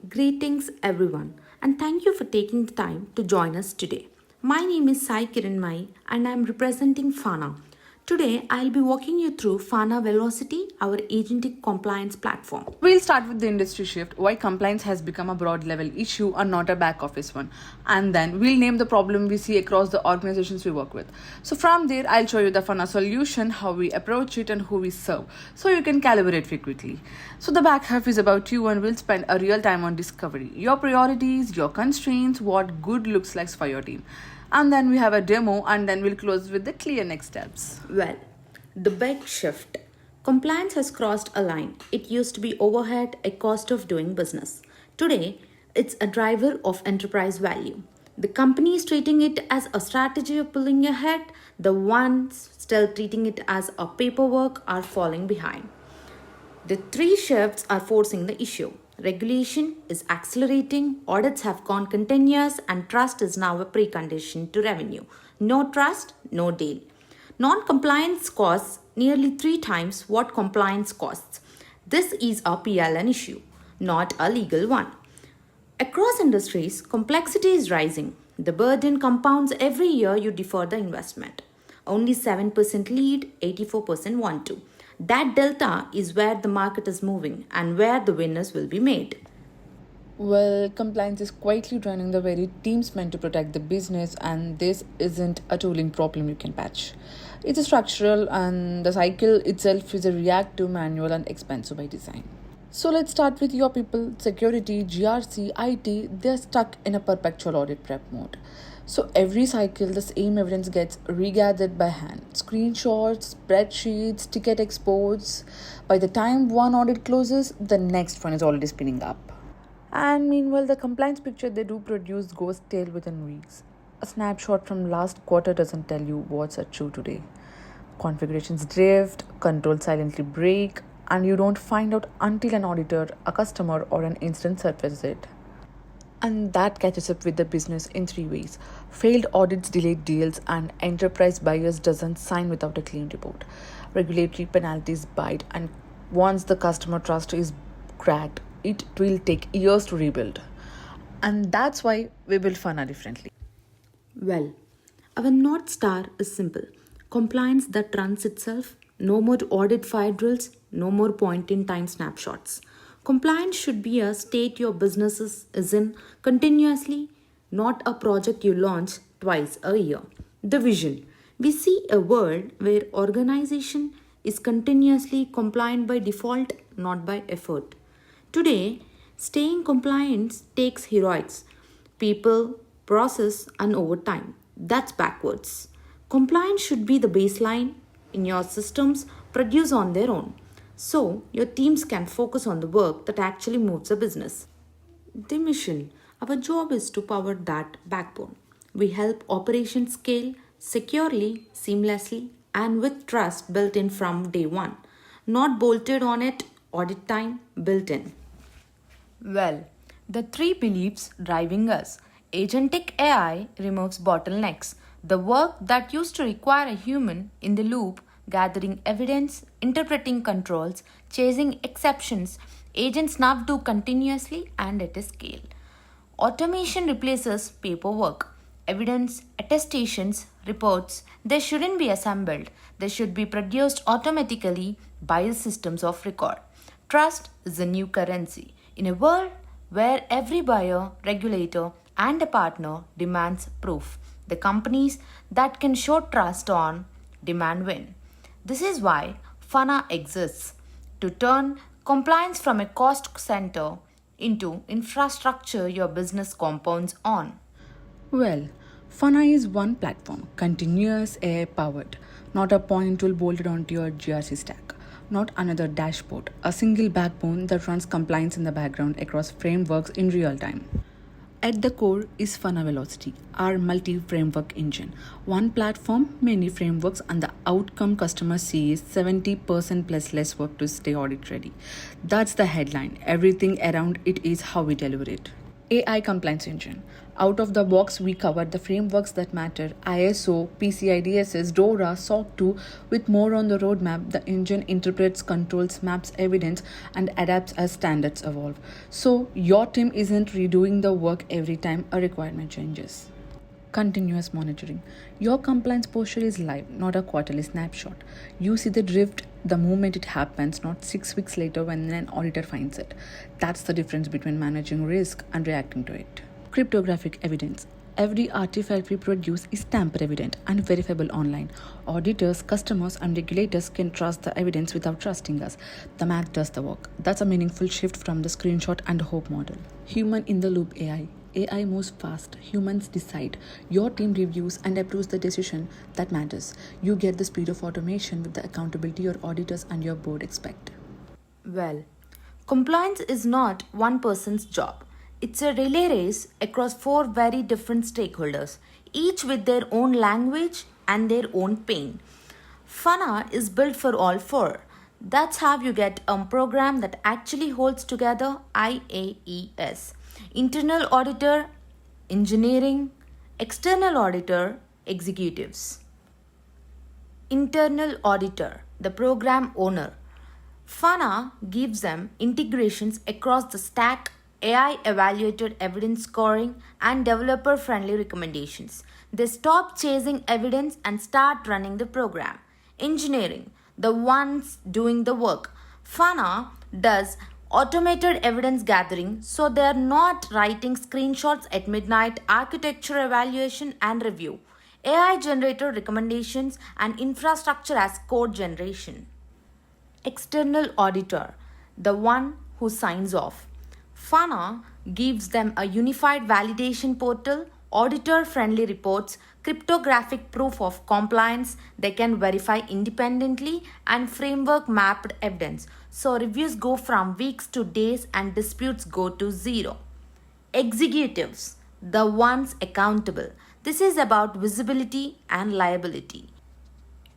Greetings, everyone, and thank you for taking the time to join us today. My name is Sai Kiranmai, and I'm representing Phana. Today, I'll be walking you through Phana Velocity, our agentic compliance platform. We'll start with the industry shift, why compliance has become a broad level issue and not a back office one. And then we'll name the problem we see across the organizations we work with. So from there, I'll show you the Phana solution, how we approach it and who we serve. So you can calibrate very quickly. So the back half is about you and we'll spend a real time on discovery. Your priorities, your constraints, what good looks like for your team. And then we have a demo and then we'll close with the clear next steps. Well, the big shift. Compliance has crossed a line. It used to be overhead, a cost of doing business. Today, it's a driver of enterprise value. The company is treating it as a strategy of pulling ahead. The ones still treating it as a paperwork are falling behind. The three shifts are forcing the issue. Regulation is accelerating, audits have gone continuous, and trust is now a precondition to revenue. No trust, no deal. Non compliance costs nearly three times what compliance costs. This is a PLN issue, not a legal one. Across industries, complexity is rising. The burden compounds every year you defer the investment. Only 7% lead, 84% want to. That delta is where the market is moving and where the winners will be made. Well, compliance is quietly draining the very teams meant to protect the business, and this isn't a tooling problem you can patch. It's a structural, and the cycle itself is a reactive, manual, and expensive by design. So let's start with your people, security, GRC, IT, they're stuck in a perpetual audit prep mode. So every cycle, the same evidence gets regathered by hand. Screenshots, spreadsheets, ticket exports. By the time one audit closes, the next one is already spinning up. And meanwhile, the compliance picture they do produce goes stale within weeks. A snapshot from last quarter doesn't tell you what's at true today. Configurations drift, controls silently break, and you don't find out until an auditor, a customer, or an incident surfaces it. And that catches up with the business in three ways. Failed audits, delayed deals, and enterprise buyers doesn't sign without a clean report. Regulatory penalties bite, and once the customer trust is cracked, it will take years to rebuild. And that's why we build Phana differently. Well, our North Star is simple compliance that runs itself, no more audit fire drills, no more point in time snapshots. Compliance should be a state your business is in continuously, not a project you launch twice a year. The vision. We see a world where organization is continuously compliant by default, not by effort. Today, staying compliant takes heroics, people, process, and overtime. That's backwards. Compliance should be the baseline in your systems produce on their own. So, your teams can focus on the work that actually moves a business. The mission. Our job is to power that backbone. We help operations scale securely, seamlessly, and with trust built in from day one. Not bolted on it, audit time built in. Well, the three beliefs driving us. Agentic AI removes bottlenecks. The work that used to require a human in the loop, gathering evidence, interpreting controls, chasing exceptions, agents now do continuously and at a scale. Automation replaces paperwork. Evidence, attestations, reports, they shouldn't be assembled. They should be produced automatically by the systems of record. Trust is the new currency. In a world where every buyer, regulator, and a partner demands proof, the companies that can show trust on demand win. This is why Phana exists to turn compliance from a cost center into infrastructure your business compounds on. Well, Phana is one platform, continuous AI powered, not a point tool bolted onto your GRC stack, not another dashboard, a single backbone that runs compliance in the background across frameworks in real time. At the core is Phana Velocity, our multi-framework engine. One platform, many frameworks, and the outcome customers see is 70% plus less work to stay audit ready. That's the headline. Everything around it is how we deliver it. AI compliance engine. Out of the box, we cover the frameworks that matter: ISO, PCI DSS, DORA, SOC 2. With more on the roadmap, the engine interprets, controls, maps evidence, and adapts as standards evolve. So, your team isn't redoing the work every time a requirement changes. Continuous monitoring. Your compliance posture is live, not a quarterly snapshot. You see the drift the moment it happens, not 6 weeks later when an auditor finds it. That's the difference between managing risk and reacting to it. Cryptographic evidence. Every artifact we produce is tamper evident and verifiable online. Auditors, customers, and regulators can trust the evidence without trusting us. The math does the work. That's a meaningful shift from the screenshot and hope model. Human in the loop AI. AI moves fast, humans decide. Your team reviews and approves the decision that matters. You get the speed of automation with the accountability your auditors and your board expect. Well, compliance is not one person's job. It's a relay race across four very different stakeholders, each with their own language and their own pain. Phana is built for all four. That's how you get a program that actually holds together IAES: internal auditor, engineering, external auditor, executives. Internal auditor, the program owner. Phana gives them integrations across the stack, AI evaluated evidence scoring, and developer friendly recommendations. They stop chasing evidence and start running the program. Engineering, the ones doing the work. Phana does automated evidence gathering, so they are not writing screenshots at midnight, architecture evaluation and review, AI generated recommendations, and infrastructure as code generation. External auditor, the one who signs off. Phana gives them a unified validation portal, auditor friendly reports, cryptographic proof of compliance they can verify independently, and framework mapped evidence. So reviews go from weeks to days and disputes go to zero. Executives, the ones accountable. This is about visibility and liability.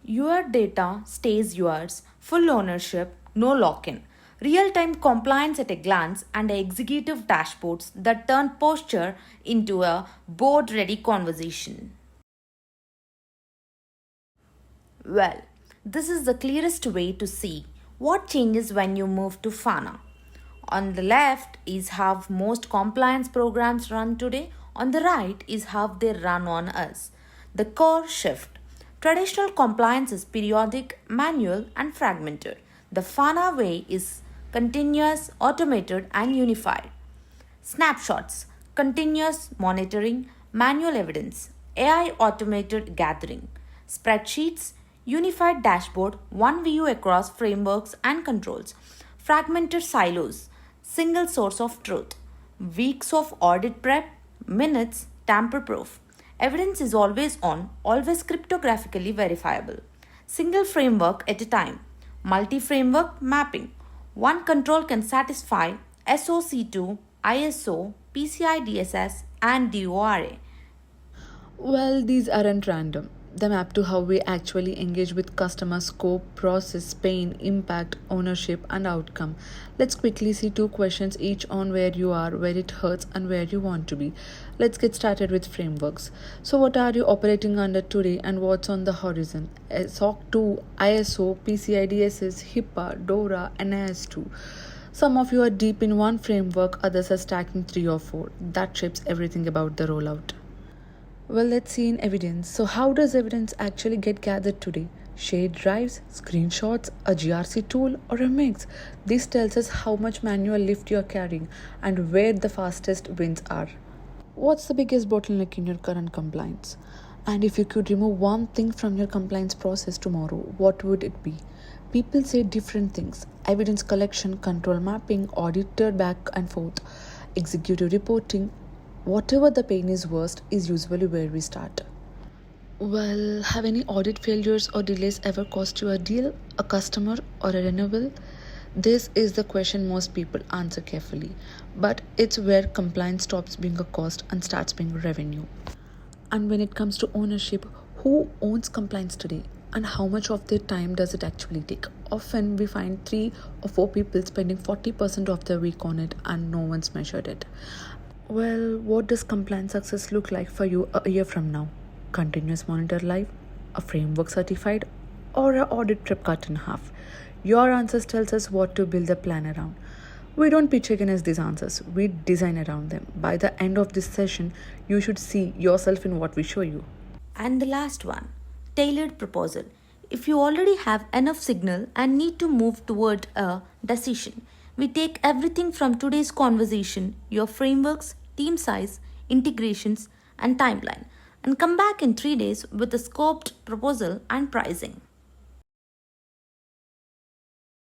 Your data stays yours, full ownership, no lock in. Real time compliance at a glance, and executive dashboards that turn posture into a board ready conversation. Well, this is the clearest way to see what changes when you move to Phana. On the left is how most compliance programs run today, on the right is how they run on us. The core shift. Traditional compliance is periodic, manual, and fragmented. The Phana way is continuous, automated, and unified. Snapshots, continuous monitoring, manual evidence, AI automated gathering. Spreadsheets, unified dashboard, one view across frameworks and controls. Fragmented silos, single source of truth. Weeks of audit prep, minutes, tamper proof. Evidence is always on, always cryptographically verifiable. Single framework at a time. Multi framework mapping. One control can satisfy SOC2, ISO, PCI DSS, and DORA. Well, these aren't random. They map to how we actually engage with customer scope, process, pain, impact, ownership, and outcome. Let's quickly see two questions each on where you are, where it hurts, and where you want to be. Let's get started with frameworks. So, what are you operating under today, and what's on the horizon? SOC 2, ISO, PCI DSS, HIPAA, DORA, and NIS2. Some of you are deep in one framework, others are stacking 3 or 4. That shapes everything about the rollout. Well, let's see in evidence. So, how does evidence actually get gathered today? Shared drives, screenshots, a GRC tool, or a mix? This tells us how much manual lift you're carrying and where the fastest wins are. What's the biggest bottleneck in your current compliance? And if you could remove one thing from your compliance process tomorrow, what would it be? People say different things: evidence collection, control mapping, auditor back and forth, executive reporting. Whatever the pain is worst is usually where we start. Well, have any audit failures or delays ever cost you a deal, a customer, or a renewal? This is the question most people answer carefully, but it's where compliance stops being a cost and starts being revenue. And when it comes to ownership, who owns compliance today? And how much of their time does it actually take? Often we find 3 or 4 people spending 40% of their week on it and no one's measured it. Well, what does compliance success look like for you a year from now? Continuous monitor live, a framework certified, or a audit trip cut in half? Your answers tells us what to build a plan around. We don't pitch against these answers, we design around them. By the end of this session, you should see yourself in what we show you. And the last one, tailored proposal. If you already have enough signal and need to move toward a decision, we take everything from today's conversation, your frameworks, team size, integrations, and timeline, and come back in 3 days with a scoped proposal and pricing.